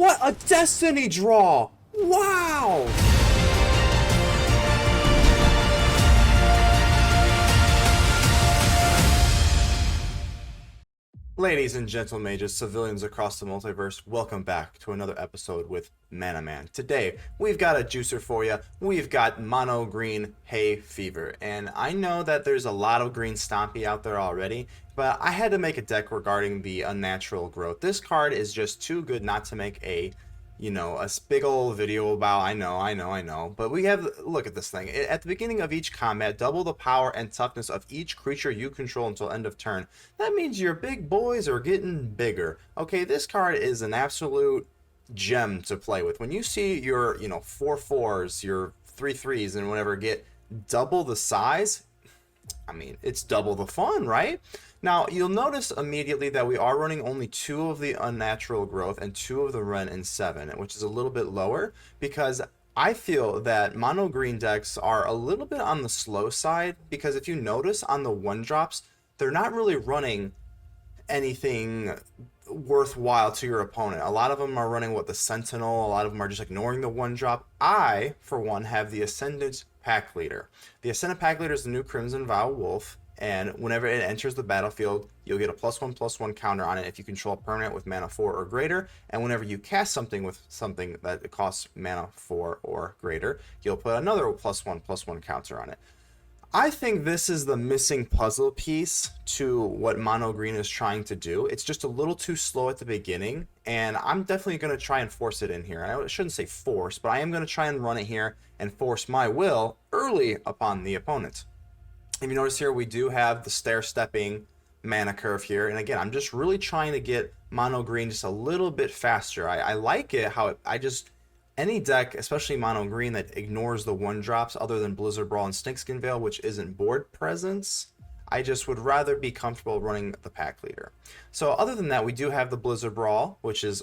What a destiny draw! Wow! Ladies and gentle mages, civilians across the multiverse, welcome back to another episode with ManaMan. Today, we've got a juicer for you. We've got mono green hay fever. And I know that there's a lot of green stompy out there already, but I had to make a deck regarding the unnatural growth. This card is just too good not to make a big old video about. I know. But we have, look at this thing. At the beginning of each combat, double the power and toughness of each creature you control until end of turn. That means your big boys are getting bigger. Okay, this card is an absolute gem to play with. When you see your, 4/4s, your 3/3s, and whatever get double the size, I mean, it's double the fun, right? Now, you'll notice immediately that we are running only 2 of the unnatural growth and 2 of the Ren and 7, which is a little bit lower because I feel that mono green decks are a little bit on the slow side, because if you notice on the 1-drops, they're not really running anything worthwhile to your opponent. A lot of them are running the Sentinel, a lot of them are just ignoring the 1-drop. I, for one, have the Ascendant Pack Leader. The Ascendant Pack Leader is the new Crimson Vow Wolf, and whenever it enters the battlefield, you'll get a +1/+1 counter on it if you control a permanent with mana 4 or greater, and whenever you cast something with something that costs mana 4 or greater, you'll put another +1/+1 counter on it. I think this is the missing puzzle piece to what mono green is trying to do. It's just a little too slow at the beginning, and I'm definitely going to try and force it in here. I shouldn't say force, but I am going to try and run it here and force my will early upon the opponent. If you notice here, we do have the stair-stepping mana curve here, and again, I'm just really trying to get mono green just a little bit faster. I like it how any deck, especially mono green, that ignores the 1-drops other than Blizzard Brawl and Snakeskin Veil, which isn't board presence, I just would rather be comfortable running the pack leader. So other than that, we do have the Blizzard Brawl, which is,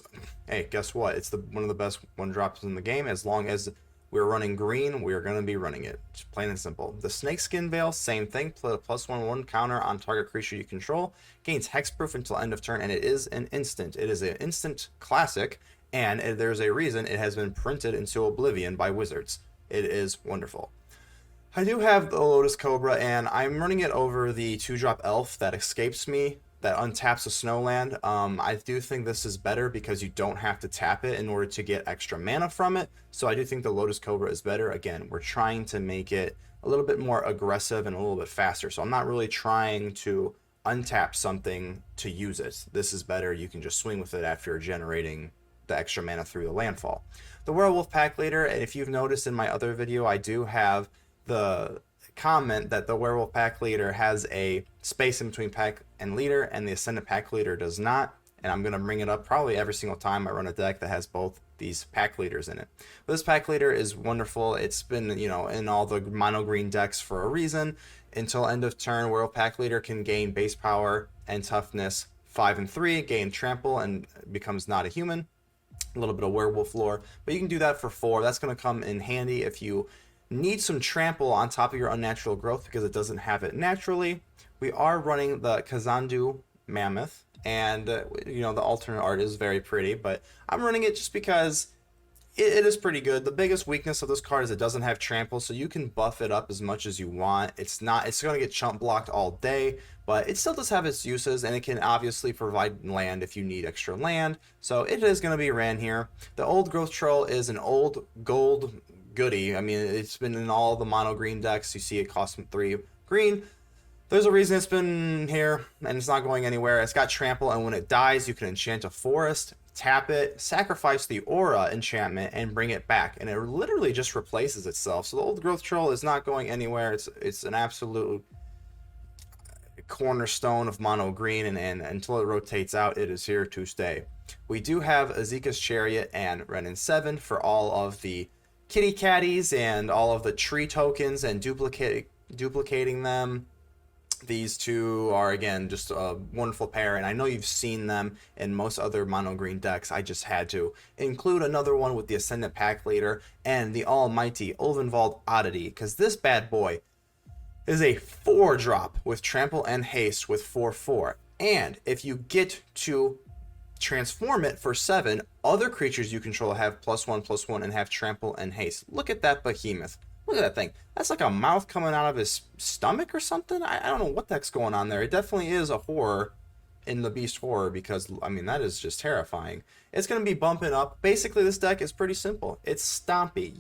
hey, guess what? It's one of the best 1-drops in the game. As long as we're running green, we're going to be running it. Just plain and simple. The Snakeskin Veil, same thing. Put a +1/1 counter on target creature you control. Gains hexproof until end of turn, and it is an instant. It is an instant classic, and there's a reason it has been printed into oblivion by Wizards. It is wonderful. I do have the Lotus Cobra, and I'm running it over the 2-drop elf that escapes me, that untaps a snowland. I do think this is better because you don't have to tap it in order to get extra mana from it. So I do think the Lotus Cobra is better. Again, we're trying to make it a little bit more aggressive and a little bit faster. So I'm not really trying to untap something to use it. This is better. You can just swing with it after generating the extra mana through the landfall. The Werewolf Pack Leader, and if you've noticed in my other video, I do have the comment that the Werewolf Pack Leader has a space in between pack and leader, and the Ascendant Pack Leader does not. And I'm going to bring it up probably every single time I run a deck that has both these pack leaders in it. But this pack leader is wonderful. It's been, in all the mono green decks for a reason. Until end of turn, Werewolf Pack Leader can gain base power and toughness 5 and 3, gain trample, and becomes not a human. A little bit of werewolf lore, but you can do that for 4. That's going to come in handy if you need some trample on top of your unnatural growth because it doesn't have it naturally. We are running the Kazandu Mammoth, and the alternate art is very pretty, but I'm running it just because it is pretty good. The biggest weakness of this card is it doesn't have trample, so you can buff it up as much as you want. It's going to get chump blocked all day, but it still does have its uses, and it can obviously provide land if you need extra land. So it is going to be ran here. The Old Growth Troll is an old gold goodie. I mean, it's been in all the mono green decks. You see it costs 3 green. There's a reason it's been here, and it's not going anywhere. It's got trample, and when it dies, you can enchant a forest, tap it, sacrifice the aura enchantment, and bring it back, and it literally just replaces itself. So the Old Growth Troll is not going anywhere. It's an absolute cornerstone of mono green, and until it rotates out, it is here to stay. We do have Azeka's Chariot and Ren and 7 for all of the kitty catties and all of the tree tokens and duplicating them. These two are, again, just a wonderful pair, and I know you've seen them in most other mono green decks. I just had to include another one with the Ascendant Pack Leader and the almighty Ulvenwald Oddity, because this bad boy is a 4-drop with trample and haste with 4/4. And if you get to transform it for 7. Other creatures you control have +1/+1 and have trample and haste. Look at that behemoth. Look at that thing. That's like a mouth coming out of his stomach or something. I don't know what the heck's going on there. It definitely is a horror in the beast horror, because I mean that is just terrifying. It's going to be bumping up. Basically this deck is pretty simple. It's stompy.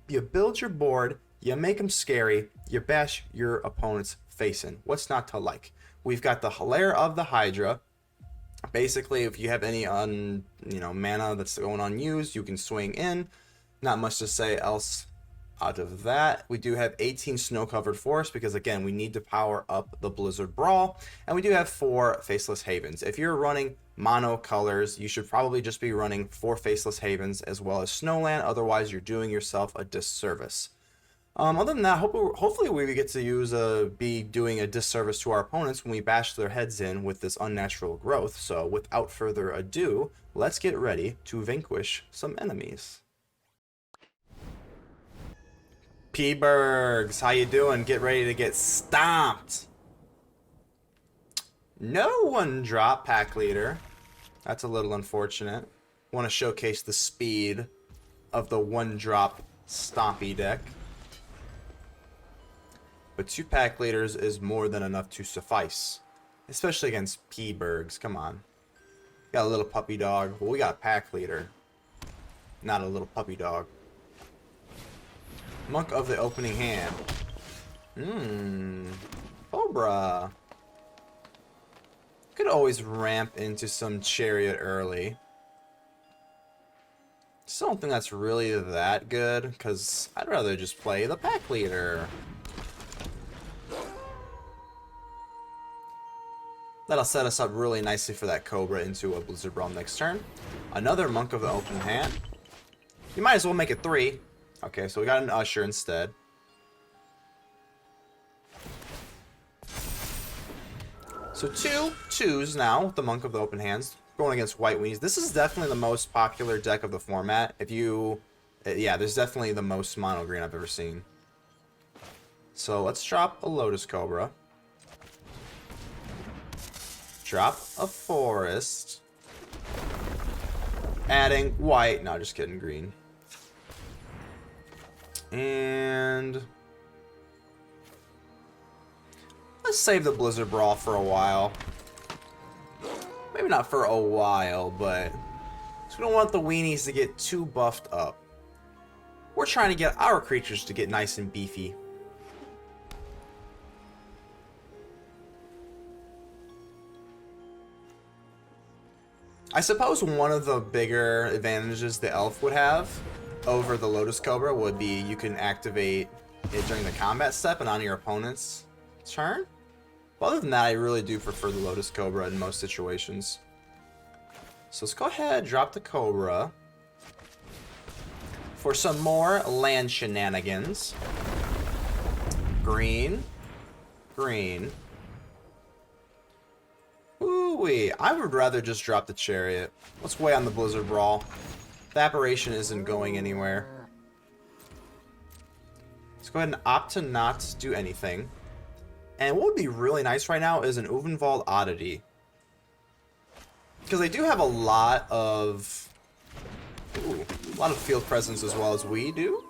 You build your board, you make them scary, you bash your opponent's face in. What's not to like? We've got the Lair of the Hydra. Basically, if you have any mana that's going unused, you can swing in. Not much to say else out of that. We do have 18 snow-covered forests because, again, we need to power up the Blizzard Brawl. And we do have 4 Faceless Havens. If you're running mono colors, you should probably just be running 4 Faceless Havens as well as Snowland. Otherwise, you're doing yourself a disservice. Other than that, hopefully we get to be doing a disservice to our opponents when we bash their heads in with this unnatural growth. So without further ado, let's get ready to vanquish some enemies. P-Bergs, how you doing? Get ready to get stomped. No 1-drop pack leader. That's a little unfortunate. Want to showcase the speed of the 1-drop stompy deck. But 2 pack leaders is more than enough to suffice. Especially against P-Bergs. Come on. Got a little puppy dog. Well, we got a pack leader. Not a little puppy dog. Monk of the opening hand. Cobra. Could always ramp into some Chariot early. Still don't think that's really that good, because I'd rather just play the pack leader. That'll set us up really nicely for that Cobra into a Blizzard Brawl next turn. Another Monk of the open hand. You might as well make it 3. Okay, so we got an Usher instead. So 2 2s now with the Monk of the open hands. Going against White Weenies. This is definitely the most popular deck of the format. Yeah, there's definitely the most mono green I've ever seen. So let's drop a Lotus Cobra. Drop a forest. Adding white. No, just kidding. Green. And let's save the Blizzard Brawl for a while. Maybe not for a while, but we don't want the weenies to get too buffed up. We're trying to get our creatures to get nice and beefy. I suppose one of the bigger advantages the Elf would have over the Lotus Cobra would be you can activate it during the combat step and on your opponent's turn. But other than that, I really do prefer the Lotus Cobra in most situations. So let's go ahead and drop the Cobra for some more land shenanigans. Green. Green. Ooh-wee. I would rather just drop the Chariot. Let's wait on the Blizzard Brawl. The Apparition isn't going anywhere. Let's go ahead and opt to not do anything. And what would be really nice right now is an Uvenwald Oddity. Because they do have a lot of field presence as well as we do.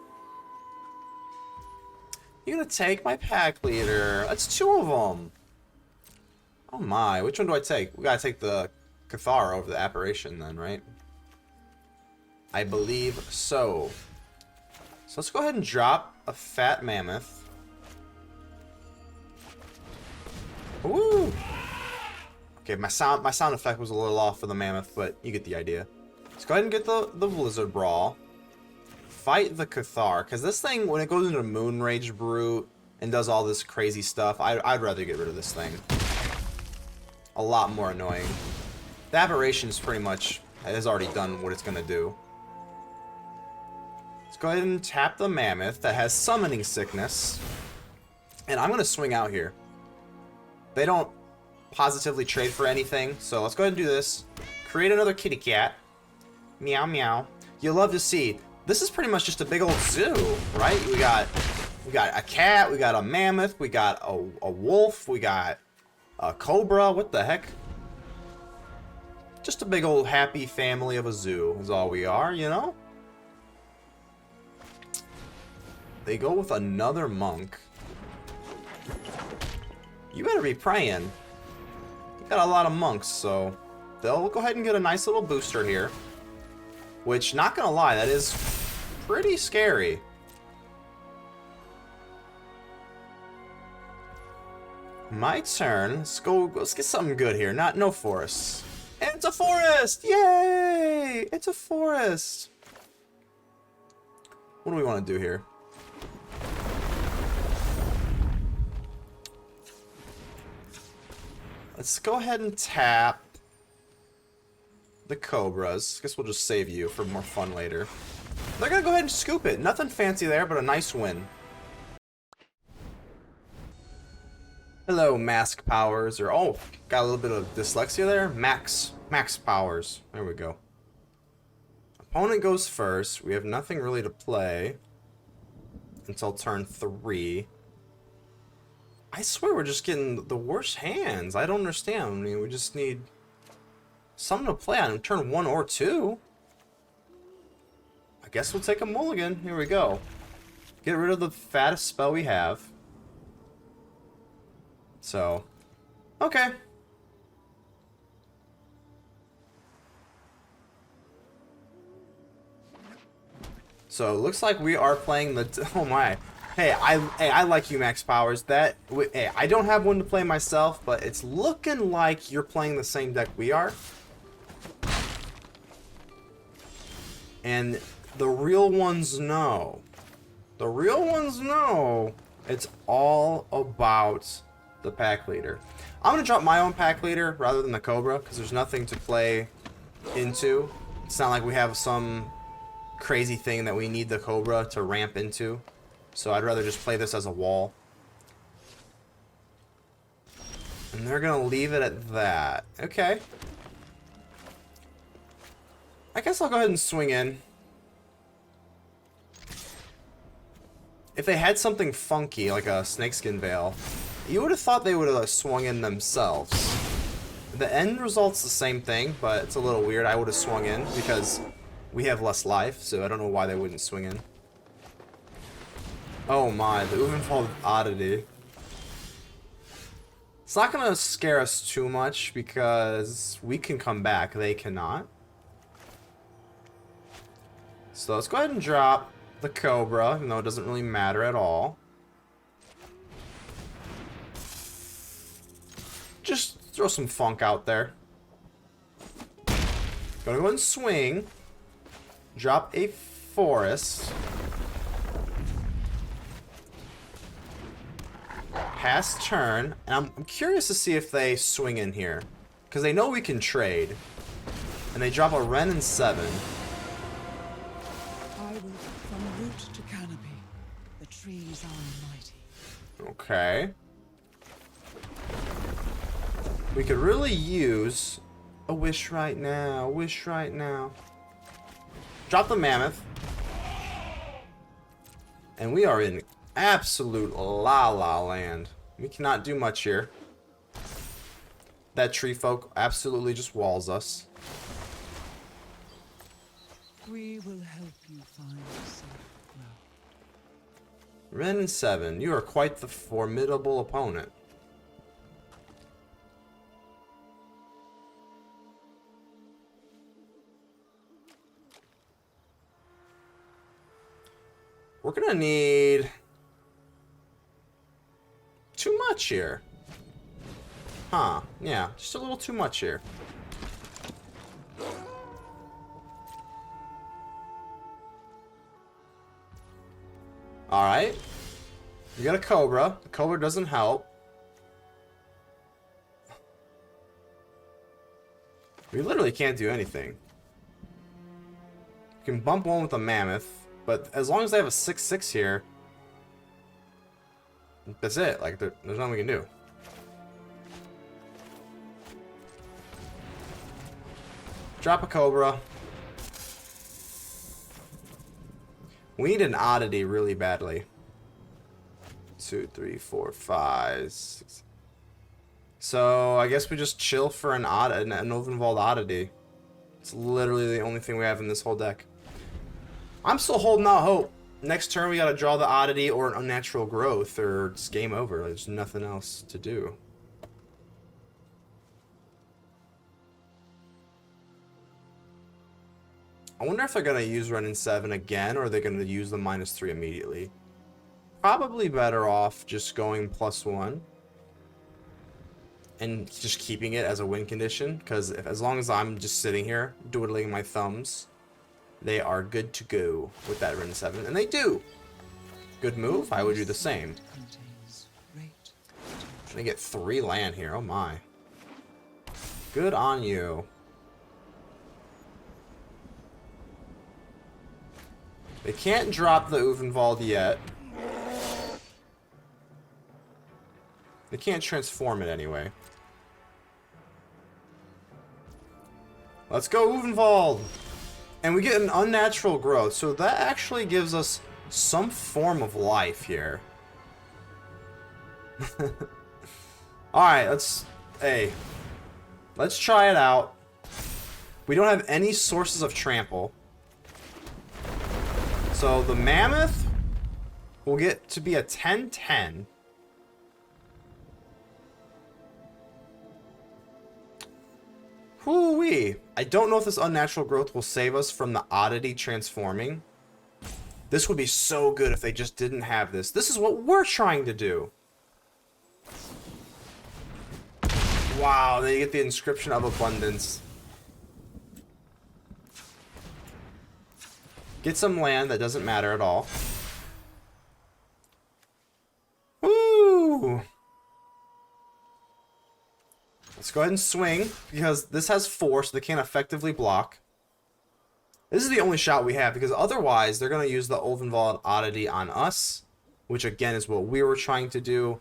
You're gonna take my pack leader. That's 2 of them. Oh my, which one do I take? We gotta take the Cathar over the Apparition then, right? I believe so. So let's go ahead and drop a Fat Mammoth. Ooh! Okay, my sound effect was a little off for the Mammoth, but you get the idea. Let's go ahead and get the Blizzard Brawl. Fight the Cathar, because this thing, when it goes into Moonrage Brute and does all this crazy stuff, I'd rather get rid of this thing. A lot more annoying. The Aberration's pretty much has already done what it's gonna do. Let's go ahead and tap the Mammoth that has Summoning Sickness. And I'm gonna swing out here. They don't positively trade for anything, so let's go ahead and do this. Create another kitty cat. Meow meow. You'll love to see. This is pretty much just a big old zoo, right? We got a cat, we got a mammoth, we got a wolf, we got a cobra. What the heck? Just a big old happy family of a zoo is all we are, you know? They go with another monk. You better be praying. You got a lot of monks, so they'll go ahead and get a nice little booster here. Which, not gonna lie, that is pretty scary. My turn. Let's get something good here. No forests. And it's a forest! Yay! It's a forest. What do we want to do here? Let's go ahead and tap the Cobras. Guess we'll just save you for more fun later. They're gonna go ahead and scoop it. Nothing fancy there, but a nice win. Hello, Mask Powers, or oh, got a little bit of dyslexia there. Max Powers. There we go. Opponent goes first. We have nothing really to play until turn 3. I swear we're just getting the worst hands. I don't understand. I mean, we just need something to play on turn 1 or 2. I guess we'll take a mulligan. Here we go. Get rid of the fattest spell we have. So, okay. So it looks like we are playing the. Oh my! Hey, I like you, Max Powers. Hey, I don't have one to play myself, but it's looking like you're playing the same deck we are. And the real ones know. The real ones know. It's all about the pack leader. I'm gonna drop my own pack leader rather than the Cobra because there's nothing to play into. It's not like we have some crazy thing that we need the Cobra to ramp into. So I'd rather just play this as a wall. And they're gonna leave it at that. Okay. I guess I'll go ahead and swing in. If they had something funky like a snakeskin veil, you would have thought they would have swung in themselves. The end result's the same thing, but it's a little weird. I would have swung in because we have less life, so I don't know why they wouldn't swing in. Oh my, the Uvenfold Oddity. It's not going to scare us too much because we can come back. They cannot. So let's go ahead and drop the Cobra, even though it doesn't really matter at all. Just throw some funk out there. Gonna go ahead and swing. Drop a forest. Pass turn. And I'm curious to see if they swing in here. Because they know we can trade. And they drop a Wren and 7. I will from root to canopy. The trees are mighty. Okay. We could really use a wish right now. Wish right now. Drop the Mammoth. And we are in absolute la-la land. We cannot do much here. That tree folk absolutely just walls us. We will help you find yourself. Wren and 7. You are quite the formidable opponent. We're gonna need too much here. Huh, yeah, just a little too much here. Alright. You got a Cobra. The Cobra doesn't help. We literally can't do anything. We can bump one with a Mammoth. But as long as they have a 6/6 here, that's it. Like, there's nothing we can do. Drop a Cobra. We need an Oddity really badly. 2, 3, 4, 5, 6. So I guess we just chill for an Ovenwald Oddity. It's literally the only thing we have in this whole deck. I'm still holding out hope. Next turn we gotta draw the Oddity or an Unnatural Growth, or it's game over. There's nothing else to do. I wonder if they're gonna use Ren and 7 again, or are they gonna use the -3 immediately? Probably better off just going +1 and just keeping it as a win condition, because as long as I'm just sitting here twiddling my thumbs, they are good to go with that Ren 7, and they do. Good move. I would do the same. They get 3 land here. Oh my. Good on you. They can't drop the Ovenwald yet. They can't transform it anyway. Let's go, Ovenwald! And we get an Unnatural Growth, so that actually gives us some form of life here. Alright, let's try it out. We don't have any sources of trample. So the Mammoth will get to be a 10/10. Whoo-wee. I don't know if this Unnatural Growth will save us from the Oddity transforming. This would be so good if they just didn't have this. This is what we're trying to do. Wow, they get the Inscription of Abundance. Get some land that doesn't matter at all. Woo! Let's go ahead and swing, because this has 4, so they can't effectively block. This is the only shot we have, because otherwise they're going to use the Ovenwald Oddity on us, which again is what we were trying to do.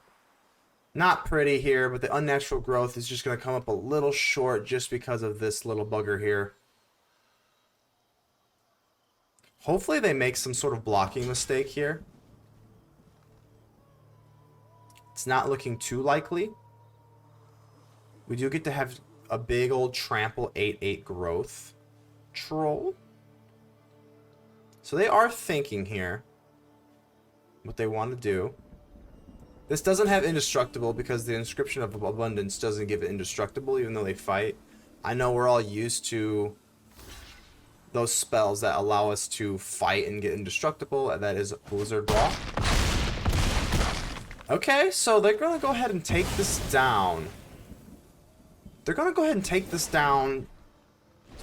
Not pretty here, but the Unnatural Growth is just going to come up a little short just because of this little bugger here. Hopefully they make some sort of blocking mistake here. It's not looking too likely. We do get to have a big old trample 8/8 growth troll. So they are thinking here what they want to do. This doesn't have indestructible because the Inscription of Abundance doesn't give it indestructible even though they fight. I know we're all used to those spells that allow us to fight and get indestructible, and that is Blizzard Block. Okay, so they're going to go ahead and take this down. They're going to go ahead and take this down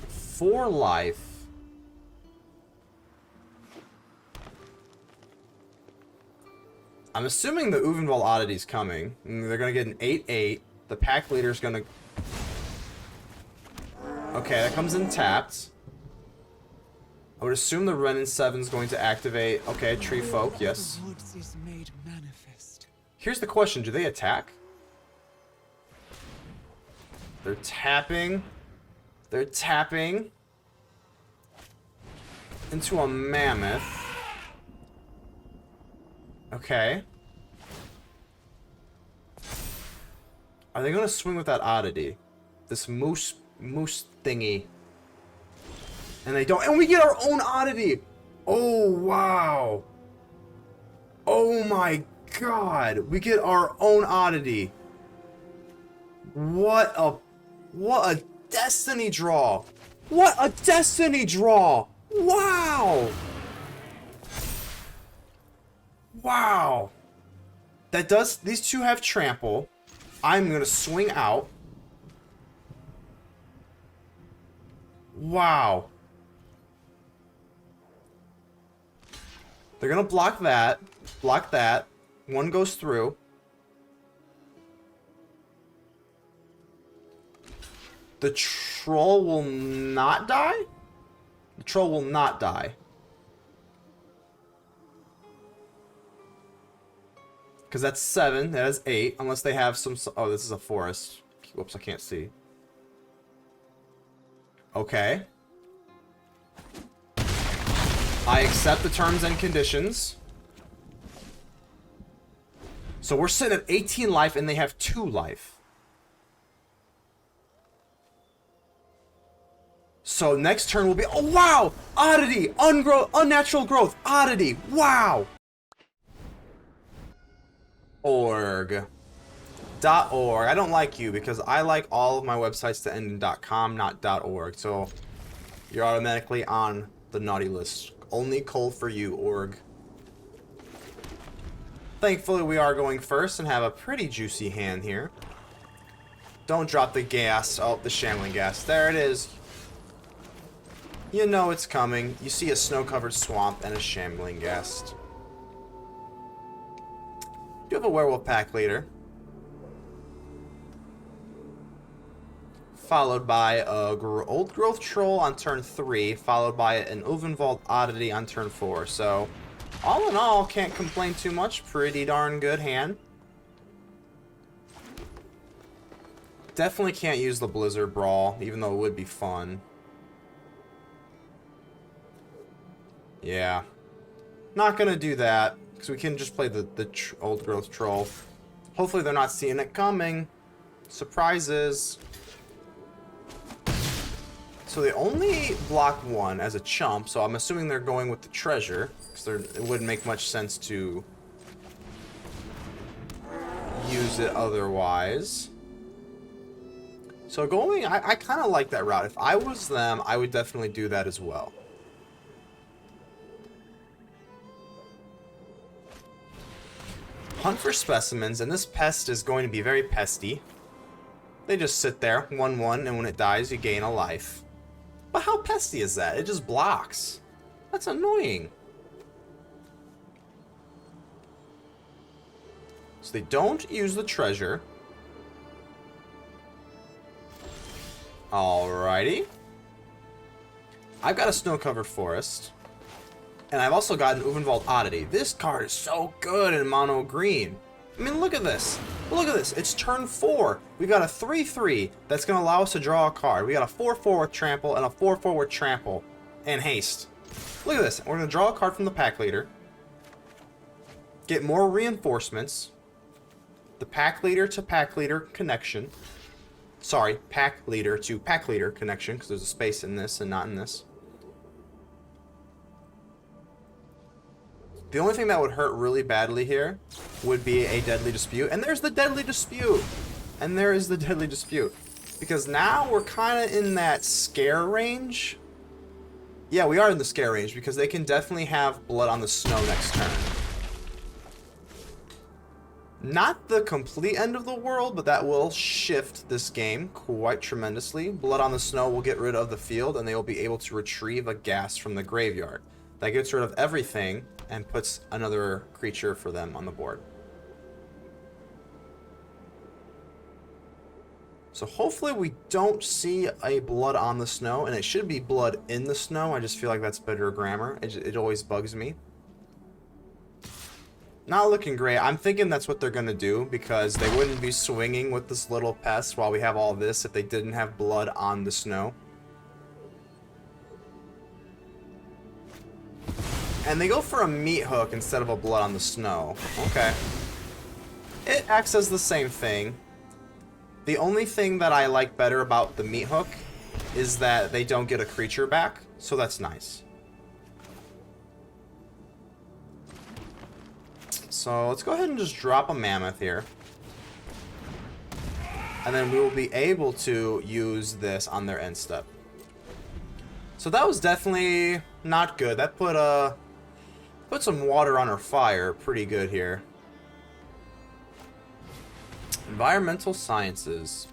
for life. I'm assuming the Ovenwald Oddity is coming. They're going to get an 8/8. The pack leader is going to... Okay, that comes in tapped. I would assume the Ren and 7 is going to activate. Okay, Tree Folk, yes. Here's the question, do they attack? They're tapping. They're tapping into a Mammoth. Okay. Are they going to swing with that Oddity? This moose thingy. And they don't. And we get our own Oddity. Oh, wow. Oh, my God. We get our own Oddity. What a destiny draw. What a destiny draw. Wow. Wow. That does. These two have trample. I'm going to swing out. Wow. They're going to block that. Block that. One goes through. The troll will not die? The troll will not die. Because that's 7. That is 8. Unless they have some... Oh, this is a forest. Whoops, I can't see. Okay. I accept the terms and conditions. So we're sitting at 18 life and they have 2 life. So next turn will be, oh wow, oddity, unnatural growth, oddity, wow. Org. .org. I don't like you because I like all of my websites to end in .com, not .org. So you're automatically on the naughty list. Only coal for you, org. Thankfully, we are going first and have a pretty juicy hand here. Don't drop the gas. Oh, the shambling gas. There it is. You know it's coming. You see a snow-covered swamp and a shambling ghast. You have a werewolf pack leader. Followed by a old growth troll on turn 3, followed by an Ulvenwald oddity on turn 4. So, all in all, can't complain too much. Pretty darn good hand. Definitely can't use the Blizzard Brawl, even though it would be fun. Yeah. Not gonna do that, because we can just play the old growth troll. Hopefully they're not seeing it coming. Surprises. So they only block 1 as a chump, so I'm assuming they're going with the treasure, because it wouldn't make much sense to use it otherwise. So going, I kind of like that route. If I was them, I would definitely do that as well. Hunt for specimens, and this pest is going to be very pesty. They just sit there, 1-1, and when it dies, you gain a life. But how pesty is that? It just blocks. That's annoying. So they don't use the treasure. Alrighty. I've got a snow-covered forest. And I've also got an Ulvenwald oddity. This card is so good in mono green. I mean, look at this. Look at this. It's turn 4. We've got a 3-3 that's going to allow us to draw a card. We got a 4-4 with trample and a 4-4 with trample and haste. Look at this. We're going to draw a card from the pack leader. Get more reinforcements. The pack leader to pack leader connection. Sorry, pack leader to pack leader connection, because there's a space in this and not in this. The only thing that would hurt really badly here would be a Deadly Dispute. And there's the Deadly Dispute. And there is the Deadly Dispute. Because now we're kind of in that scare range. Yeah, we are in the scare range because they can definitely have Blood on the Snow next turn. Not the complete end of the world, but that will shift this game quite tremendously. Blood on the Snow will get rid of the field, and they will be able to retrieve a ghast from the graveyard. That gets rid of everything and puts another creature for them on the board. So hopefully we don't see a Blood on the Snow, and it should be Blood in the Snow. I just feel like that's better grammar. It always bugs me. Not looking great. I'm thinking that's what they're going to do, because they wouldn't be swinging with this little pest while we have all this if they didn't have Blood on the Snow. And they go for a meat hook instead of a Blood on the Snow. Okay. It acts as the same thing. The only thing that I like better about the meat hook is that they don't get a creature back, so that's nice. So let's go ahead and just drop a mammoth here. And then we will be able to use this on their end step. So that was definitely not good. That put some water on our fire pretty good here. Environmental Sciences.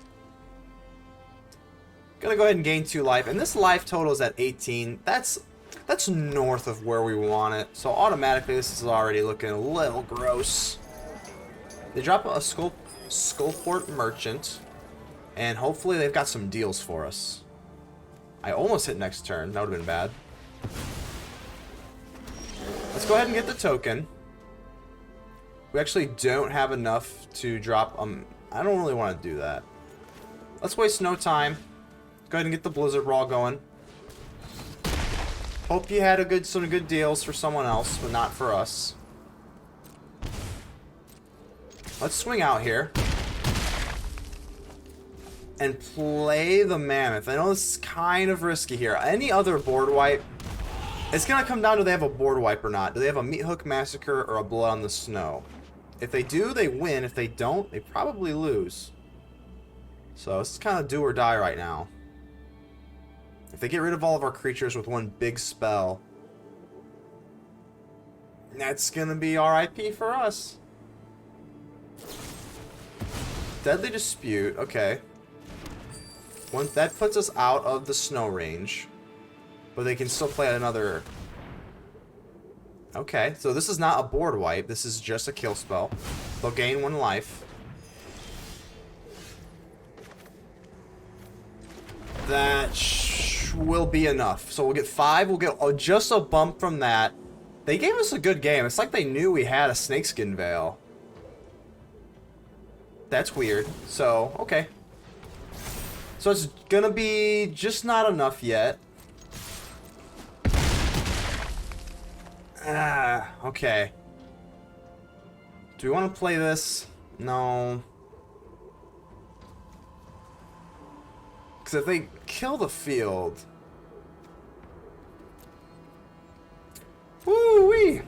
Gonna go ahead and gain 2 life. And this life total is at 18. That's north of where we want it. So automatically this is already looking a little gross. They drop a Skullport Merchant. And hopefully they've got some deals for us. I almost hit next turn. That would have been bad. Let's go ahead and get the token. We actually don't have enough to drop... I don't really want to do that. Let's waste no time. Go ahead and get the Blizzard Brawl going. Hope you had some good deals for someone else, but not for us. Let's swing out here. and play the Mammoth. I know this is kind of risky here. Any other board wipe, it's going to come down to they have a board wipe or not. Do they have a Meat Hook Massacre or a Blood on the Snow? If they do, they win. If they don't, they probably lose. So this is kind of do or die right now. If they get rid of all of our creatures with one big spell, that's going to be RIP for us. Deadly Dispute, okay. That puts us out of the snow range. But they can still play another... Okay, so this is not a board wipe. This is just a kill spell. They'll gain 1 life. That will be enough. So we'll get 5. We'll get just a bump from that. They gave us a good game. It's like they knew we had a Snakeskin Veil. That's weird. So, okay. So it's gonna be just not enough yet. Okay. Do we want to play this? No. Because if they kill the field... Woo-wee!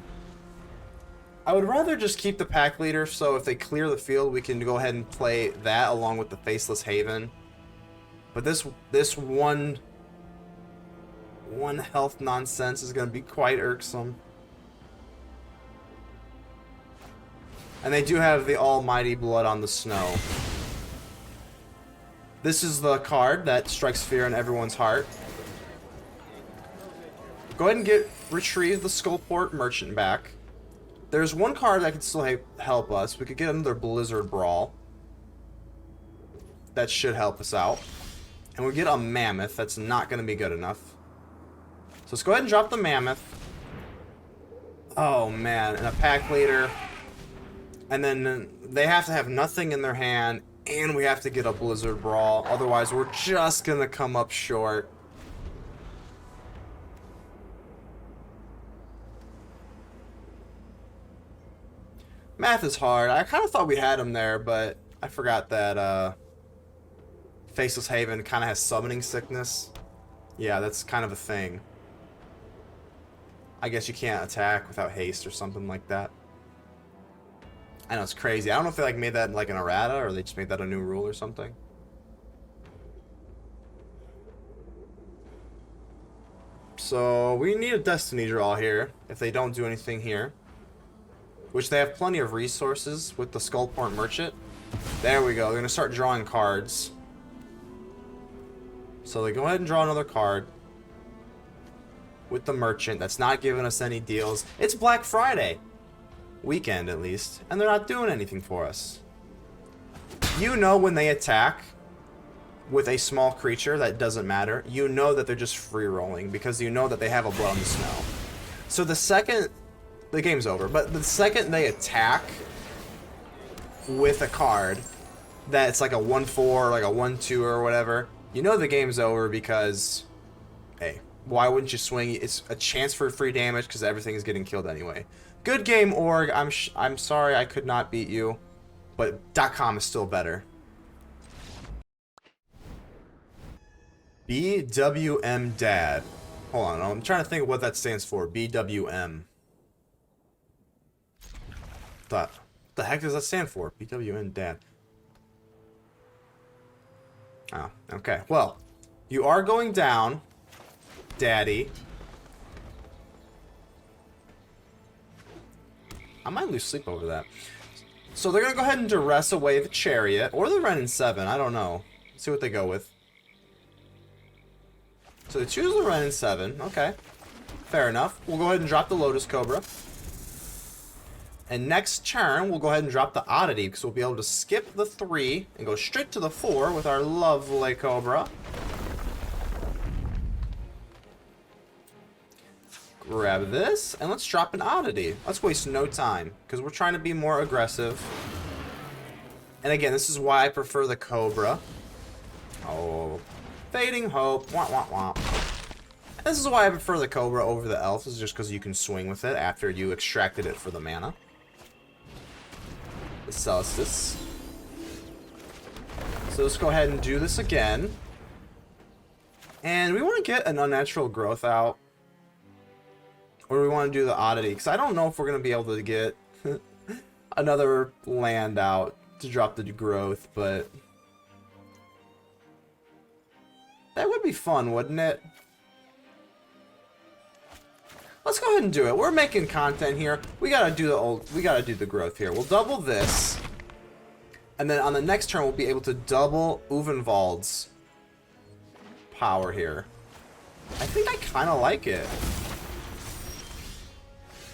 I would rather just keep the pack leader, so if they clear the field, we can go ahead and play that along with the Faceless Haven. But this one health nonsense is going to be quite irksome. And they do have the Almighty Blood on the Snow. This is the card that strikes fear in everyone's heart. Go ahead and retrieve the Skullport Merchant back. There's one card that could still help us. We could get another Blizzard Brawl. That should help us out. And we get a Mammoth. That's not going to be good enough. So let's go ahead and drop the Mammoth. Oh man, and a pack leader. And then they have to have nothing in their hand, and we have to get a Blizzard Brawl. Otherwise, we're just going to come up short. Math is hard. I kind of thought we had him there, but I forgot that Faceless Haven kind of has summoning sickness. Yeah, that's kind of a thing. I guess you can't attack without haste or something like that. I know, it's crazy. I don't know if they like made that like an errata or they just made that a new rule or something. So we need a Destiny draw here if they don't do anything here. Which they have plenty of resources with the Skullport Merchant. There we go. They're going to start drawing cards. So they go ahead and draw another card. With the Merchant. That's not giving us any deals. It's Black Friday. Weekend, at least. And they're not doing anything for us. You know when they attack with a small creature, that doesn't matter. You know that they're just free rolling. Because you know that they have a Blood on the Snow. So the second... The game's over, but the second they attack with a card that's like a 1/4 or like a 1/2 or whatever, you know the game's over because, hey, why wouldn't you swing? It's a chance for free damage because everything is getting killed anyway. Good game, Org. I'm sorry I could not beat you, but .com is still better. BWM Dad. Hold on, I'm trying to think of what that stands for. BWM. What the heck does that stand for? BWN Dad. Oh, okay. Well, you are going down, Daddy. I might lose sleep over that. So they're going to go ahead and duress away the Chariot, or the Ren in 7. I don't know. Let's see what they go with. So they choose the Ren in 7. Okay. Fair enough. We'll go ahead and drop the Lotus Cobra. And next turn, we'll go ahead and drop the Oddity, because we'll be able to skip the 3 and go straight to the 4 with our lovely Cobra. Grab this, and let's drop an Oddity. Let's waste no time, because we're trying to be more aggressive. And again, this is why I prefer the Cobra. Oh, Fading Hope. Wah, wah, wah. And this is why I prefer the Cobra over the Elf, is just because you can swing with it after you extracted it for the mana. The Celestis. So let's go ahead and do this again. And we want to get an unnatural growth out. Or we want to do the oddity. Because I don't know if we're going to be able to get another land out to drop the growth. But that would be fun, wouldn't it? Let's go ahead and do it. We're making content here. We gotta do the growth here. We'll double this. And then on the next turn, we'll be able to double Uvenwald's power here. I think I kind of like it.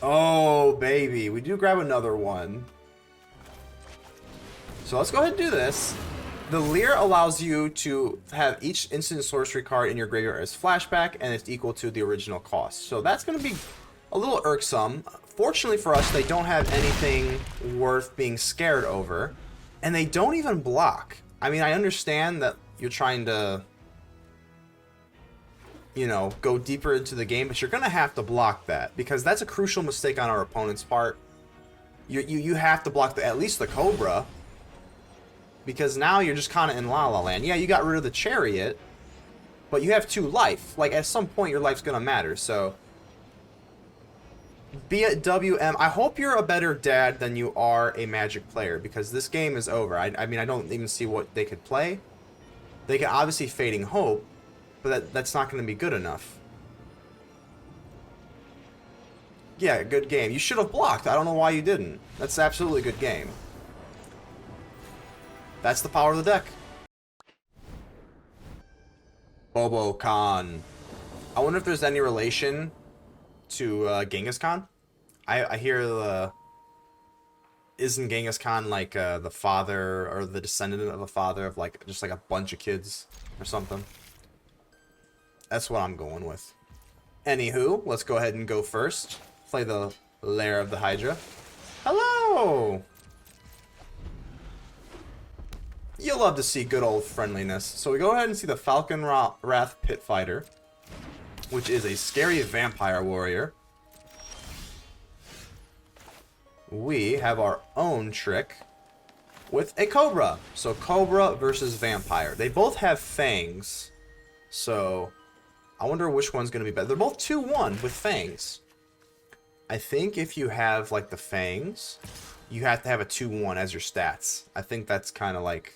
Oh, baby. We do grab another one. So let's go ahead and do this. The Leer allows you to have each instant sorcery card in your graveyard as flashback, and it's equal to the original cost. So that's going to be a little irksome. Fortunately for us, they don't have anything worth being scared over. And they don't even block. I mean, I understand that you're trying to, you know, go deeper into the game, but you're going to have to block that. Because that's a crucial mistake on our opponent's part. You have to block at least the Cobra. Because now you're just kind of in La La Land. Yeah, you got rid of the Chariot, but you have 2 life. Like, at some point, your life's going to matter. So, be it WM. I hope you're a better dad than you are a Magic player, because this game is over. I mean, I don't even see what they could play. They can obviously Fading Hope, but that's not going to be good enough. Yeah, good game. You should have blocked. I don't know why you didn't. That's absolutely a good game. That's the power of the deck. Bobo Khan. I wonder if there's any relation to Genghis Khan. I hear isn't Genghis Khan like the father or the descendant of a father of like just like a bunch of kids or something? That's what I'm going with. Anywho, let's go ahead and go first. Play the Lair of the Hydra. Hello! You'll love to see good old friendliness. So we go ahead and see the Falcon Wrath Pit Fighter, which is a scary vampire warrior. We have our own trick with a Cobra. So Cobra versus Vampire. They both have fangs. So I wonder which one's going to be better. They're both 2-1 with fangs. I think if you have like the fangs, you have to have a 2-1 as your stats. I think that's kind of like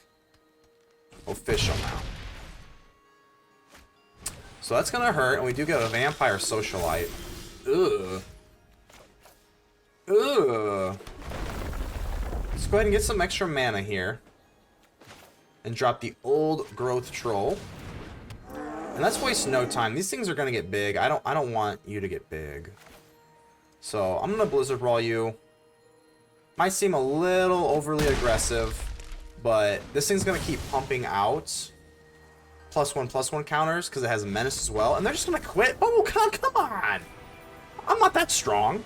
official now. So that's gonna hurt, and we do get a Vampire Socialite. Ugh. Ugh. Let's go ahead and get some extra mana here. And drop the old Growth Troll. And let's waste no time. These things are gonna get big. I don't want you to get big. So I'm gonna Blizzard Brawl you. Might seem a little overly aggressive, but this thing's going to keep pumping out +1/+1 counters because it has Menace as well. And they're just going to quit. Oh, come on. I'm not that strong.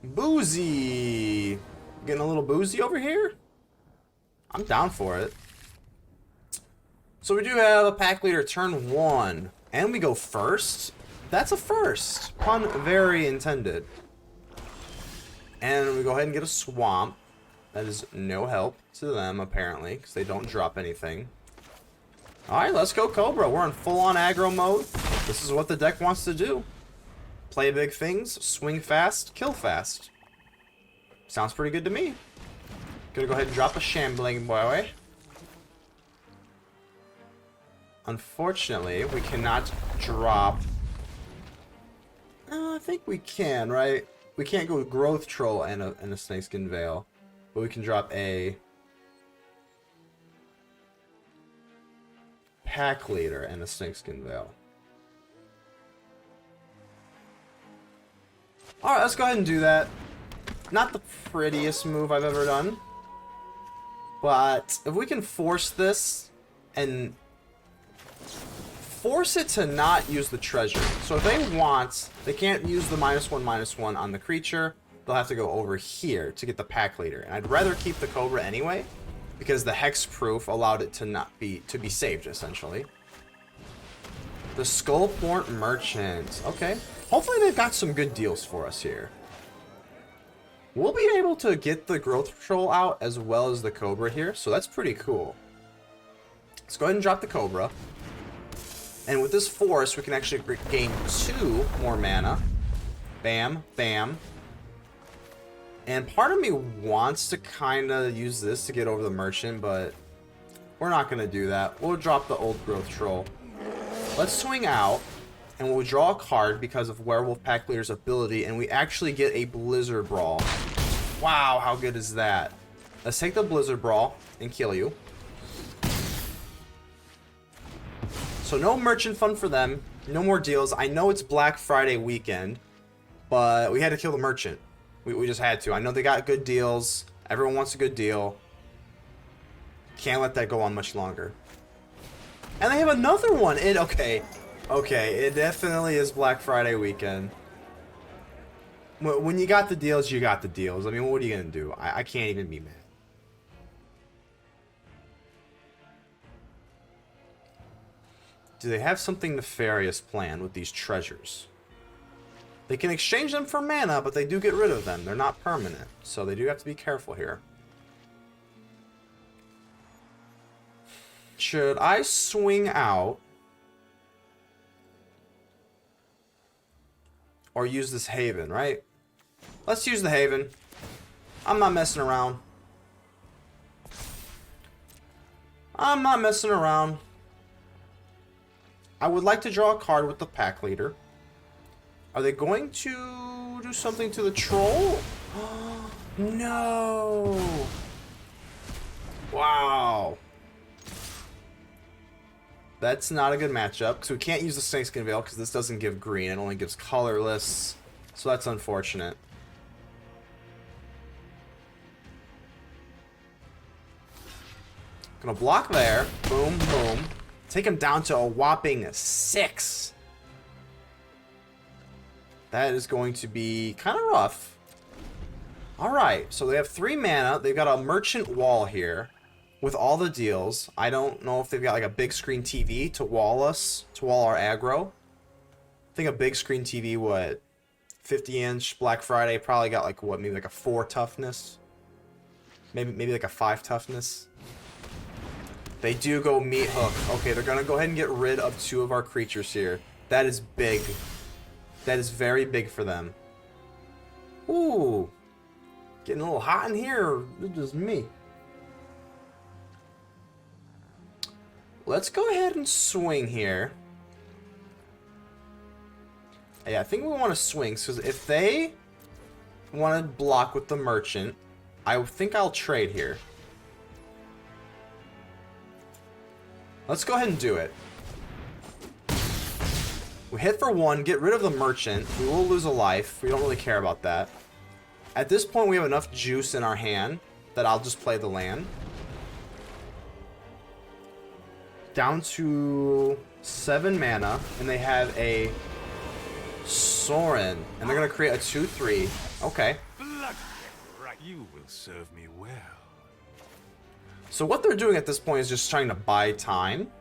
Boozy. Getting a little boozy over here? I'm down for it. So we do have a pack leader turn 1. And we go first. That's a first. Pun very intended. And we go ahead and get a Swamp. That is no help to them, apparently, because they don't drop anything. Alright, let's go Cobra. We're in full-on aggro mode. This is what the deck wants to do. Play big things, swing fast, kill fast. Sounds pretty good to me. Gonna go ahead and drop a Shambling Boy. Unfortunately, we cannot drop... I think we can, right? We can't go with Growth Troll and a Snakeskin Veil. But we can drop a Pack Leader and a Snakeskin Veil. Alright, let's go ahead and do that. Not the prettiest move I've ever done. But if we can force this and force it to not use the treasure. So if they want, they can't use the -1/-1 on the creature. They'll have to go over here to get the Pack Leader. And I'd rather keep the Cobra anyway, because the Hexproof allowed it to not be saved essentially. The Skullport Merchant. Okay. Hopefully they've got some good deals for us here. we'll be able to get the growth troll out as well as the cobra here, so that's pretty cool. Let's go ahead and drop the cobra. And with this forest, we can actually gain 2 more mana. Bam, bam. And part of me wants to kind of use this to get over the merchant, but we're not going to do that. We'll drop the old growth troll. Let's swing out, and we'll draw a card because of Werewolf Pack Leader's ability, and we actually get a Blizzard Brawl. Wow, how good is that? Let's take the Blizzard Brawl and kill you. So no merchant fund for them. No more deals. I know it's Black Friday weekend, but we had to kill the merchant. We just had to. I know they got good deals. Everyone wants a good deal. Can't let that go on much longer. And they have another one. Okay, it definitely is Black Friday weekend. When you got the deals, you got the deals. I mean, what are you going to do? I can't even be mad. Do they have something nefarious planned with these treasures? They can exchange them for mana, but they do get rid of them. They're not permanent, so they do have to be careful here. Should I swing out or use this Haven, right? Let's use the Haven. I'm not messing around. I'm not messing around. I would like to draw a card with the pack leader. Are they going to do something to the troll? No. Wow. That's not a good matchup, because we can't use the Snakeskin Veil, because this doesn't give green. It only gives colorless. So that's unfortunate. Gonna block there. Boom, boom. Take him down to a whopping 6. That is going to be kind of rough. Alright, so they have 3 mana. They've got a merchant wall here with all the deals. I don't know if they've got like a big screen TV to wall us, to wall our aggro. I think a big screen TV, what, 50-inch Black Friday, probably got like, what, maybe like a 4 toughness? Maybe like a 5 toughness? They do go Meat Hook. Okay, they're going to go ahead and get rid of 2 of our creatures here. That is big. That is very big for them. Ooh. Getting a little hot in here. It's just me. Let's go ahead and swing here. Yeah, I think we want to swing, because if they want to block with the merchant, I think I'll trade here. Let's go ahead and do it. We hit for 1, get rid of the merchant. We will lose a life. We don't really care about that. At this point, we have enough juice in our hand that I'll just play the land. Down to 7 mana, and they have a Sorin, and they're going to create a 2/3. Okay. You will serve me well. So what they're doing at this point is just trying to buy time.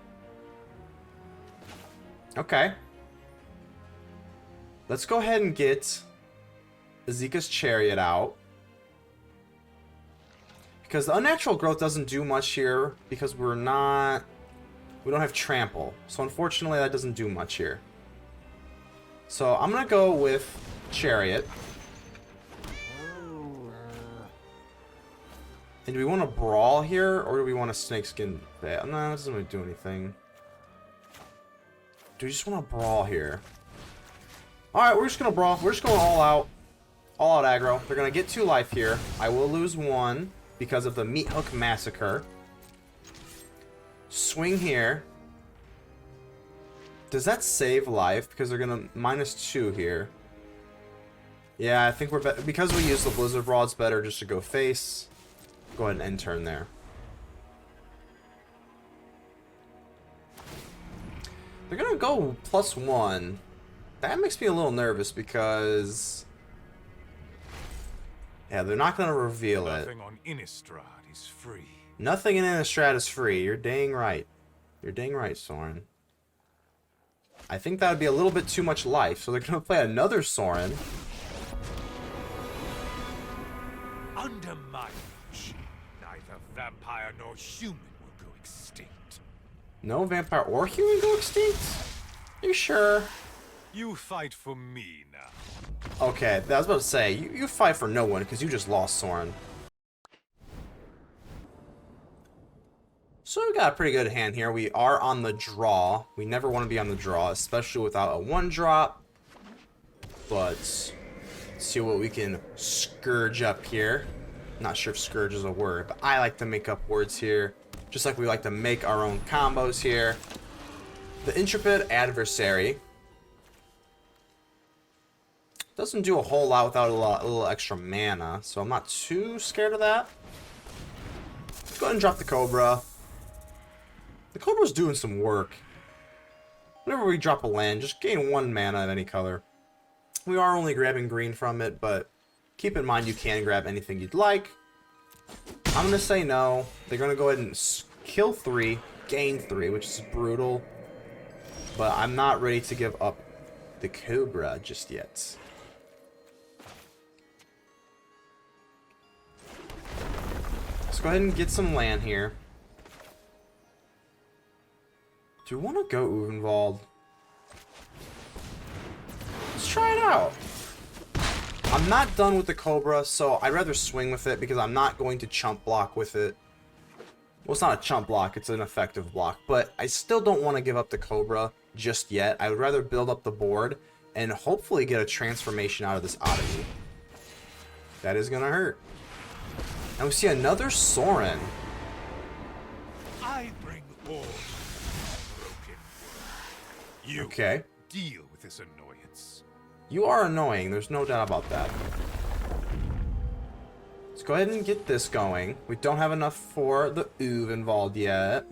Okay. Let's go ahead and get Azeka's Chariot out. Because the unnatural growth doesn't do much here because we don't have trample. So unfortunately that doesn't do much here. So I'm going to go with Chariot. And do we want to brawl here, or do we want a snakeskin veil? No, that doesn't really do anything. Do we just want to brawl here? Alright, we're just going to brawl. We're just going all out. All out aggro. They're going to get 2 life here. I will lose 1 because of the Meat Hook Massacre. Swing here. Does that save life? Because they're going to -2 here. Yeah, I think we're better. Because we use the Blizzard Brawl, it's better just to go face. Go ahead and end turn there. They're gonna go +1. That makes me a little nervous because, yeah, they're not gonna reveal it. Nothing on Innistrad is free. Nothing in Innistrad is free. You're dang right. You're dang right, Sorin. I think that would be a little bit too much life, so they're gonna play another Sorin. Under my reach, neither vampire nor human will go extinct. No vampire or human go extinct? You sure? You fight for me now. Okay, I was about to say, you fight for no one because you just lost Soren. So we got a pretty good hand here. We are on the draw. We never want to be on the draw, especially without a 1-drop. But let's see what we can scourge up here. Not sure if scourge is a word, but I like to make up words here. Just like we like to make our own combos here. The Intrepid Adversary doesn't do a whole lot without a little extra mana, so I'm not too scared of that. Let's go ahead and drop the Cobra. The Cobra's doing some work. Whenever we drop a land, just gain 1 mana of any color. We are only grabbing green from it, but keep in mind you can grab anything you'd like. I'm going to say no. They're going to go ahead and kill 3, gain 3, which is brutal. But I'm not ready to give up the Cobra just yet. Let's go ahead and get some land here. Do we want to go Uvenwald? Let's try it out. I'm not done with the Cobra, so I'd rather swing with it because I'm not going to chump block with it. Well, it's not a chump block, it's an effective block, but I still don't want to give up the Cobra just yet. I would rather build up the board and hopefully get a transformation out of this Oddity. That is going to hurt. And we see another Soren. I bring order. Broken. You Okay. deal with this annoyance. You are annoying, there's no doubt about that. Let's go ahead and get this going. We don't have enough for the Uve involved yet.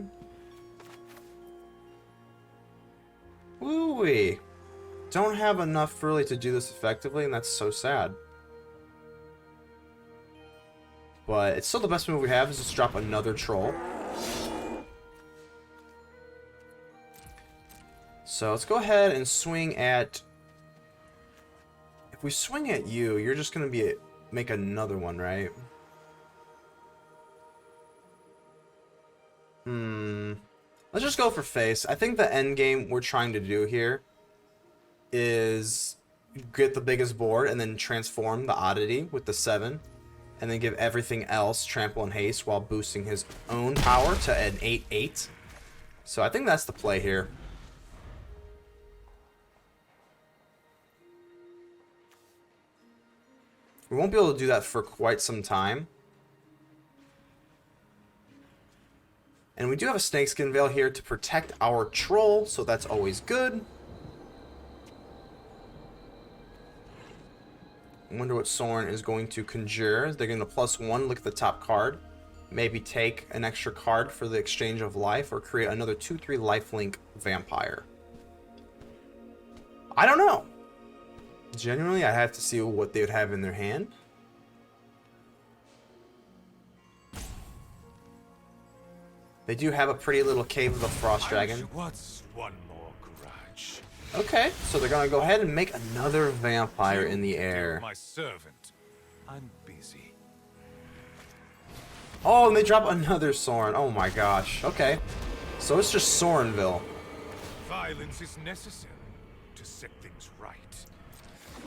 Woo-wee. Don't have enough really to do this effectively, and that's so sad. But it's still the best move we have is just drop another troll. So let's go ahead and swing at... If we swing at you, you're just going to make another one, right? Let's just go for face. I think the end game we're trying to do here is get the biggest board and then transform the Oddity with the 7. And then give everything else trample and haste while boosting his own power to an 8/8. So I think that's the play here. We won't be able to do that for quite some time. And we do have a Snakeskin Veil here to protect our troll, so that's always good. I wonder what Soren is going to conjure. They're going to +1, look at the top card. Maybe take an extra card for the exchange of life, or create another 2/3 lifelink vampire. I don't know. Genuinely, I have to see what they would have in their hand. They do have a pretty little Cave of the Frost Dragon. What's one more grudge? Okay, so they're gonna go ahead and make another vampire in the air. My servant. I'm busy. Oh, and they drop another Soren. Oh my gosh. Okay, so it's just Sorenville. Violence is necessary to set things right.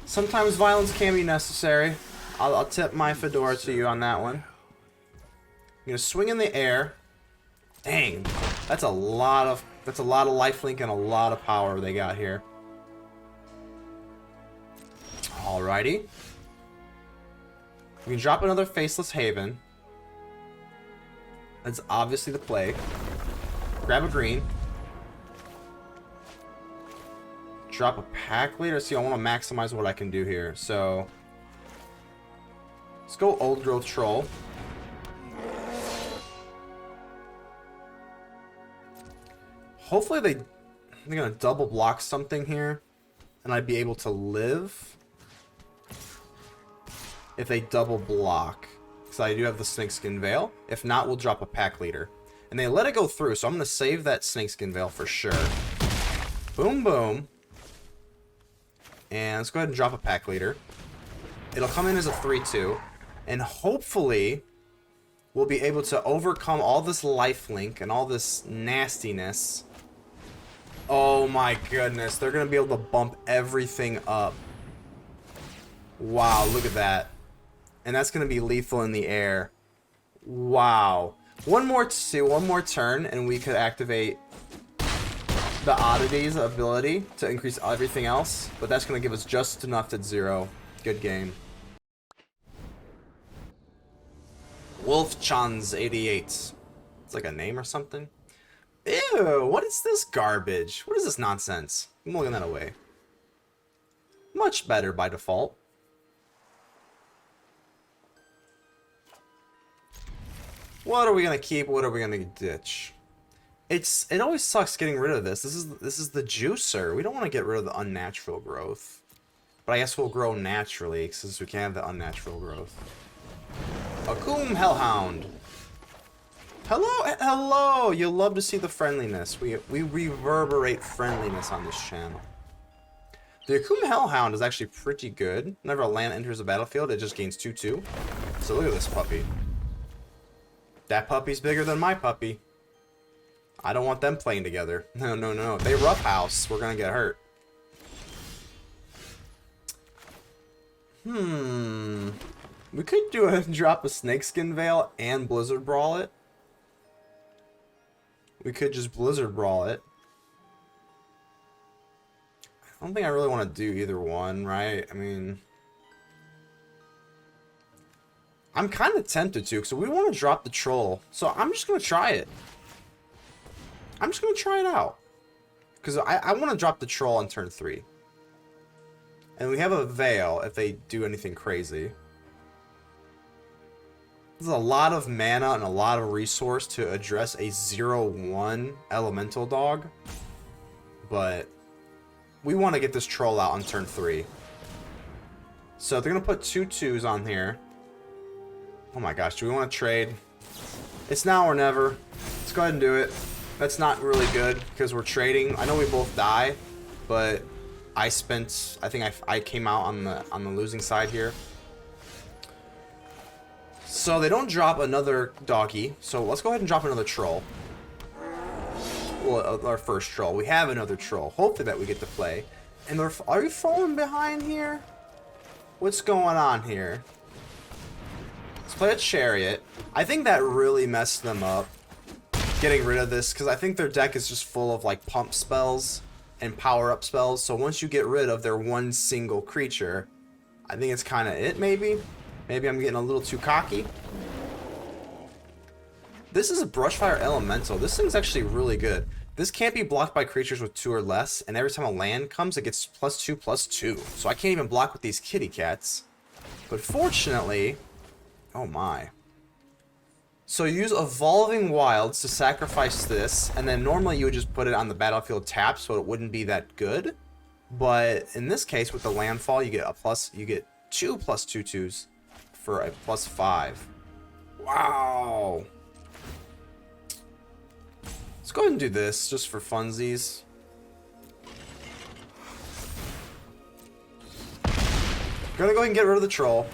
Sometimes violence can be necessary. I'll tip my fedora to you on that one. I'm gonna swing in the air. Dang, that's a lot of lifelink and a lot of power they got here. Alrighty. We can drop another Faceless Haven. That's obviously the play. Grab a green. Drop a pack leader. See, I want to maximize what I can do here. So let's go Old Growth Troll. Hopefully they're gonna double block something here, and I'd be able to live if they double block. Because I do have the Snakeskin Veil. If not, we'll drop a pack leader. And they let it go through, so I'm gonna save that Snakeskin Veil for sure. Boom, boom. And let's go ahead and drop a pack leader. It'll come in as a 3/2. And hopefully, we'll be able to overcome all this lifelink and all this nastiness. Oh my goodness, they're going to be able to bump everything up. Wow, look at that. And that's going to be lethal in the air. Wow. One more turn, and we could activate the Oddities ability to increase everything else. But that's going to give us just enough to 0. Good game. Wolfchan's 88. It's like a name or something. Ew, what is this garbage? What is this nonsense? I'm looking that away. Much better by default. What are we gonna keep? What are we gonna ditch? It always sucks getting rid of this. This is the juicer. We don't want to get rid of the unnatural growth. But I guess we'll grow naturally since we can't have the unnatural growth. Akum Hellhound. Hello. You love to see the friendliness. We reverberate friendliness on this channel. The Akum Hellhound is actually pretty good. Whenever a land enters the battlefield, it just gains 2/2. So look at this puppy. That puppy's bigger than my puppy. I don't want them playing together. No. If they roughhouse, we're gonna get hurt. We could drop a Snakeskin Veil and Blizzard Brawl it. We could just Blizzard Brawl it. I don't think I really want to do either one, right? I mean, I'm kind of tempted to, because we want to drop the Troll. So I'm just going to try it. I'm just going to try it out. Because I want to drop the Troll on turn 3. And we have a Veil if they do anything crazy. There's a lot of mana and a lot of resource to address a 0/1 elemental dog. But we want to get this Troll out on turn 3. So they're going to put 2/2s on here. Oh my gosh, do we want to trade? It's now or never. Let's go ahead and do it. That's not really good because we're trading. I know we both die, but I think I came out on the losing side here. So they don't drop another doggy. So let's go ahead and drop another Troll. Well, our first Troll. We have another Troll. Hopefully that we get to play. And are we falling behind here? What's going on here? Let's play a Chariot. I think that really messed them up, getting rid of this, because I think their deck is just full of like pump spells and power up spells. So once you get rid of their one single creature, I think it's kind of it, maybe. Maybe I'm getting a little too cocky. This is a Brushfire Elemental. This thing's actually really good. This can't be blocked by creatures with 2 or less, and every time a land comes, it gets +2/+2. So I can't even block with these kitty cats. But fortunately, oh my. So you use Evolving Wilds to sacrifice this, and then normally you would just put it on the battlefield tap, so it wouldn't be that good. But in this case, with the landfall, you get 2 +2/2s for a +5. Wow. Let's go ahead and do this just for funsies. Gonna go ahead and get rid of the Troll.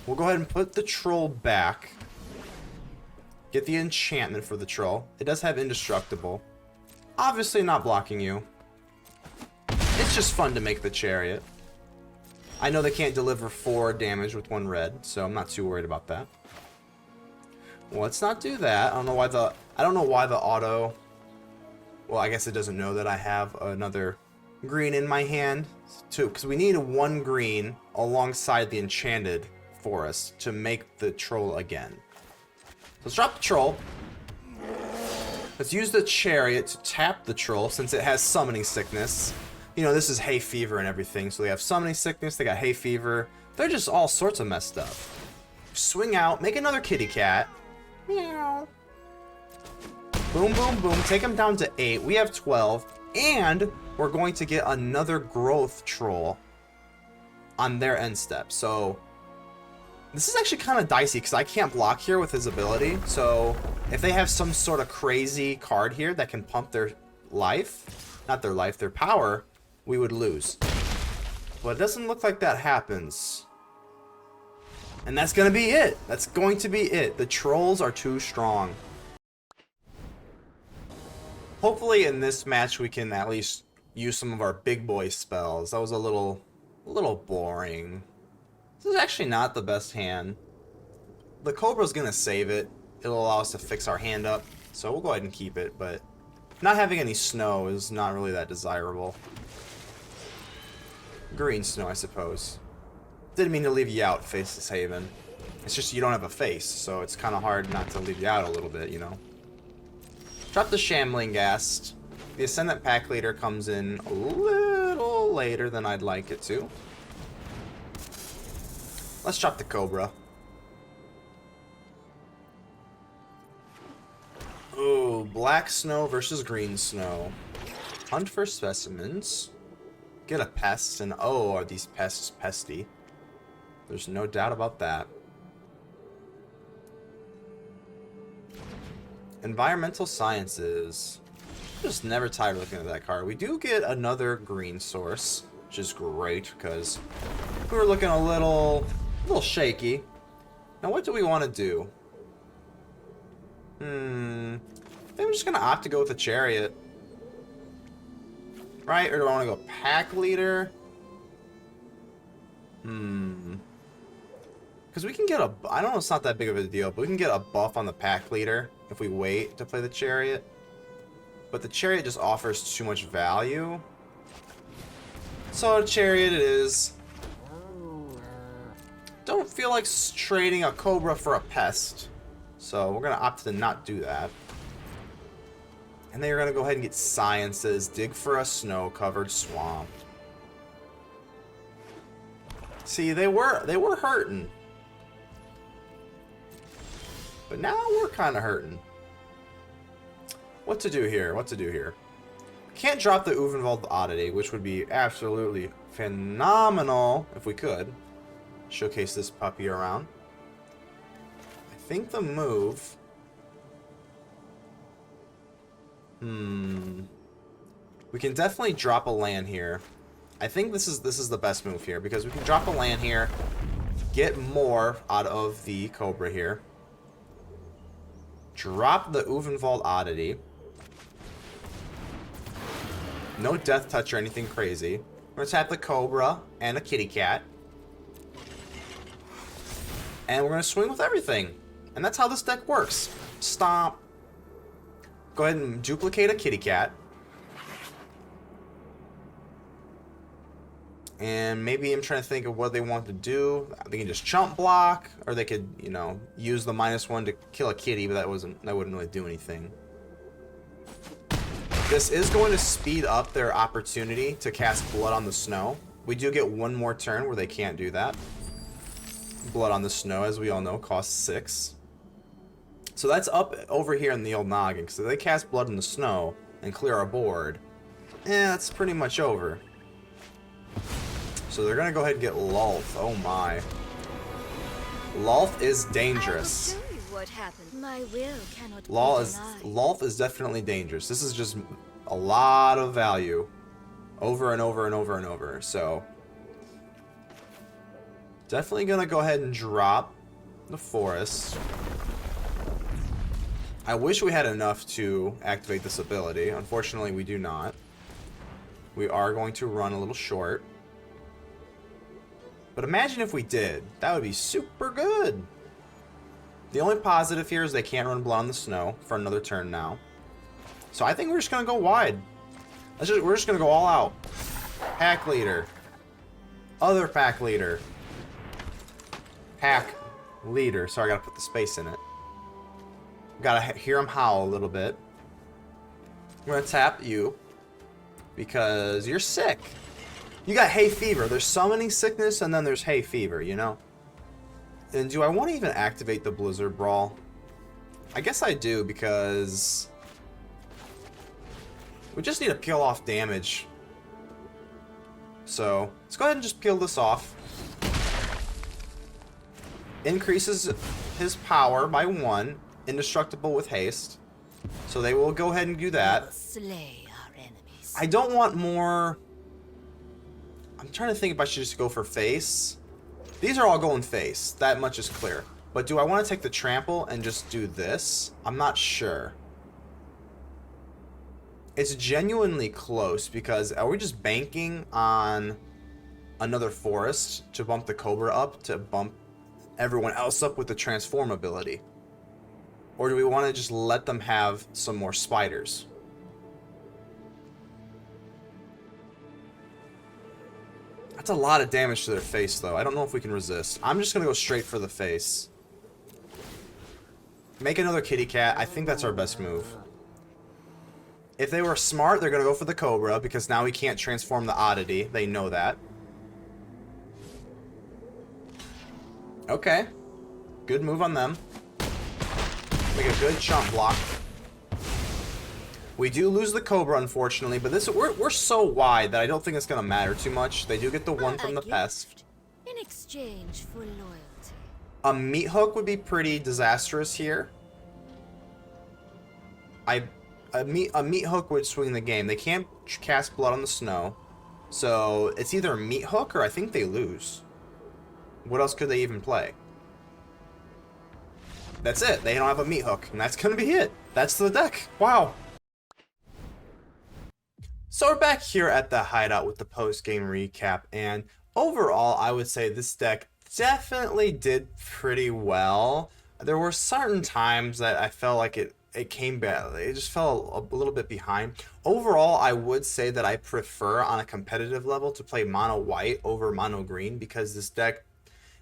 We'll go ahead and put the Troll back. Get the enchantment for the Troll. It does have Indestructible. Obviously not blocking you. It's just fun to make the Chariot. I know they can't deliver 4 damage with 1 red, so I'm not too worried about that. Well, let's not do that. I don't know why the auto. Well, I guess it doesn't know that I have another green in my hand too, because we need 1 green alongside the enchanted forest to make the Troll again. Let's drop the Troll. Let's use the Chariot to tap the Troll since it has Summoning Sickness. You know, this is hay fever and everything, so they have Summoning Sickness, they got hay fever. They're just all sorts of messed up. Swing out, make another kitty cat. Meow. Boom, boom, boom. Take them down to 8. We have 12. And we're going to get another growth Troll on their end step. So this is actually kind of dicey because I can't block here with his ability. So if they have some sort of crazy card here that can pump their life, not their life, their power, we would lose. But it doesn't look like that happens. And that's going to be it. That's going to be it. The trolls are too strong. Hopefully in this match we can at least use some of our big boy spells. That was a little boring. This is actually not the best hand. The Cobra's going to save it. It'll allow us to fix our hand up. So we'll go ahead and keep it, but not having any snow is not really that desirable. Green snow, I suppose. Didn't mean to leave you out, Faceless Haven. It's just you don't have a face, so it's kind of hard not to leave you out a little bit, you know. Drop the Shambling Ghast. The Ascendant Pack Leader comes in a little later than I'd like it to. Let's drop the Cobra. Ooh, black snow versus green snow. Hunt for specimens. Get a pest, and oh, are these pests pesty? There's no doubt about that. Environmental Sciences. Just never tired of looking at that card. We do get another green source, which is great because we were looking a little shaky. Now, what do we want to do? I think I'm just gonna opt to go with a Chariot. Right? Or do I want to go Pack Leader? Because we can get a... I know it's not that big of a deal, but we can get a buff on the Pack Leader if we wait to play the Chariot. But the Chariot just offers too much value. So a Chariot it is. Don't feel like trading a Cobra for a Pest. So we're going to opt to not do that. And then you're going to go ahead and get Sciences. Dig for a snow-covered swamp. See, they were hurting. But now we're kind of hurting. What to do here? What to do here? Can't drop the Uvenwald Oddity, which would be absolutely phenomenal if we could. Showcase this puppy around. I think the move... We can definitely drop a land here. I think this is the best move here because we can drop a land here, get more out of the Cobra here. Drop the Uvenwald Oddity. No Death Touch or anything crazy. We're gonna tap the Cobra and a kitty cat. And we're gonna swing with everything. And that's how this deck works. Stomp. Go ahead and duplicate a kitty cat. And maybe I'm trying to think of what they want to do. They can just chump block, or they could, you know, use the -1 to kill a kitty, but that wouldn't really do anything. This is going to speed up their opportunity to cast Blood on the Snow. We do get one more turn where they can't do that. Blood on the Snow, as we all know, costs 6. So that's up over here in the old noggin. So they cast Blood in the Snow and clear our board. That's pretty much over. So they're gonna go ahead and get Lulth. Oh my. Lulth is dangerous. I will show you what happened. My will cannot be denied. Lulth is definitely dangerous. This is just a lot of value. Over and over and over and over. So definitely gonna go ahead and drop the forest. I wish we had enough to activate this ability. Unfortunately, we do not. We are going to run a little short. But imagine if we did. That would be super good. The only positive here is they can't run Blood on the Snow for another turn now. So I think we're just going to go wide. We're just going to go all out. Pack Leader. Other Pack Leader. Pack Leader. Sorry, I got to put the space in it. Got to hear him howl a little bit. We're going to tap you because you're sick. You got hay fever. There's summoning sickness and then there's hay fever, you know? And do I want to even activate the Blizzard Brawl? I guess I do because we just need to peel off damage. So let's go ahead and just peel this off. Increases his power by 1. Indestructible with haste. So they will go ahead and do that. Slay our enemies. I don't want more... I'm trying to think if I should just go for face. These are all going face. That much is clear. But do I want to take the trample and just do this? I'm not sure. It's genuinely close because are we just banking on another forest to bump the Cobra up to bump everyone else up with the transform ability? Or do we want to just let them have some more spiders? That's a lot of damage to their face, though. I don't know if we can resist. I'm just going to go straight for the face. Make another kitty cat. I think that's our best move. If they were smart, they're going to go for the Cobra, because now we can't transform the Oddity. They know that. Okay. Good move on them. Make a good chump block. We do lose the Cobra, unfortunately, but this we're so wide that I don't think it's gonna matter too much. They do get the one from the pest. In exchange for loyalty. A meat hook would be pretty disastrous here. A meat hook would swing the game. They can't cast blood on the snow, so it's either a meat hook or I think they lose. What else could they even play? That's it. They don't have a meat hook, and that's gonna be it. That's the deck. Wow. So we're back here at the hideout with the post-game recap, and overall I would say this deck definitely did pretty well. There were certain times that I felt like it came back, it just fell a little bit behind. Overall, I would say that I prefer on a competitive level to play mono white over mono green, because this deck,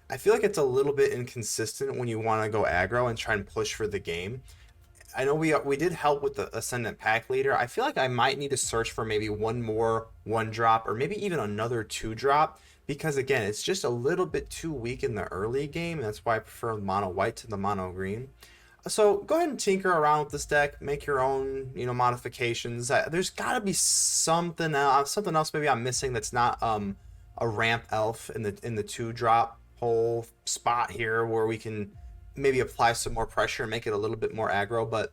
I feel like it's a little bit inconsistent when you want to go aggro and try and push for the game. I know we did help with the Ascendant Pack Leader. I feel like I might need to search for maybe one more 1-drop or maybe even another 2-drop, because again, it's just a little bit too weak in the early game, and that's why I prefer mono white to the mono green. So go ahead and tinker around with this deck, make your own, modifications. There's got to be something else maybe I'm missing that's not a ramp elf in the 2-drop whole spot here where we can maybe apply some more pressure and make it a little bit more aggro. But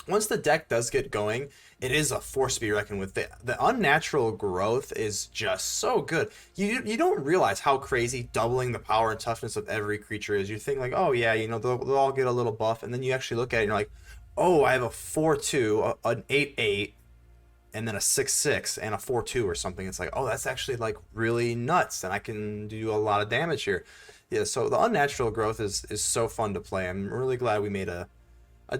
once the deck does get going, it is a force to be reckoned with. The unnatural growth is just so good. You don't realize how crazy doubling the power and toughness of every creature is. You think like, oh yeah, they'll all get a little buff, and then you actually look at it and you're like, oh, I have a 4/2, an 8/8, and then a 6/6 and a 4/2 or something. It's like, oh, that's actually like really nuts, and I can do a lot of damage here. Yeah, so the unnatural growth is so fun to play. I'm really glad we made a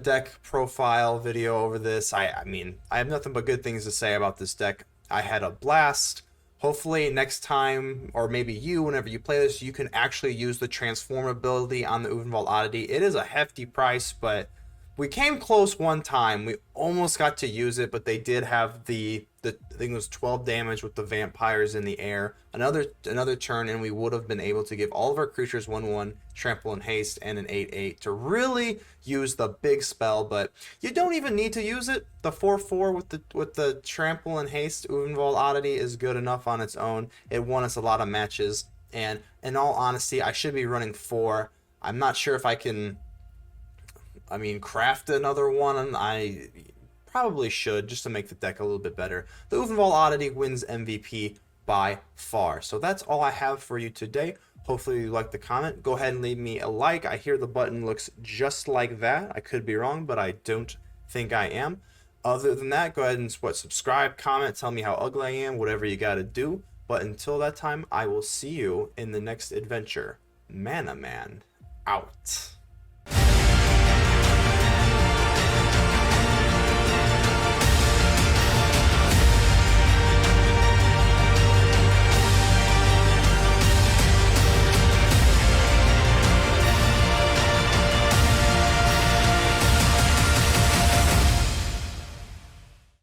deck profile video over this. I mean, I have nothing but good things to say about this deck. I had a blast. Hopefully next time, or maybe whenever you play this, you can actually use the transform ability on the Uvenwald Oddity. It is a hefty price, but we came close one time. We almost got to use it, but they did have the I think it was 12 damage with the vampires in the air. Another turn, and we would have been able to give all of our creatures 1/1, trample and haste, and an 8/8 to really use the big spell. But you don't even need to use it. The 4/4 with the trample and haste Uvenwald Oddity is good enough on its own. It won us a lot of matches, and in all honesty, I should be running 4. I'm not sure if I can. I mean, craft another one. I probably should, just to make the deck a little bit better. The Uvenwald Oddity wins MVP by far. So that's all I have for you today. Hopefully you liked the comment. Go ahead and leave me a like. I hear the button looks just like that. I could be wrong, but I don't think I am. Other than that, go ahead and subscribe, comment, tell me how ugly I am, whatever you got to do. But until that time, I will see you in the next adventure. ManaMan out.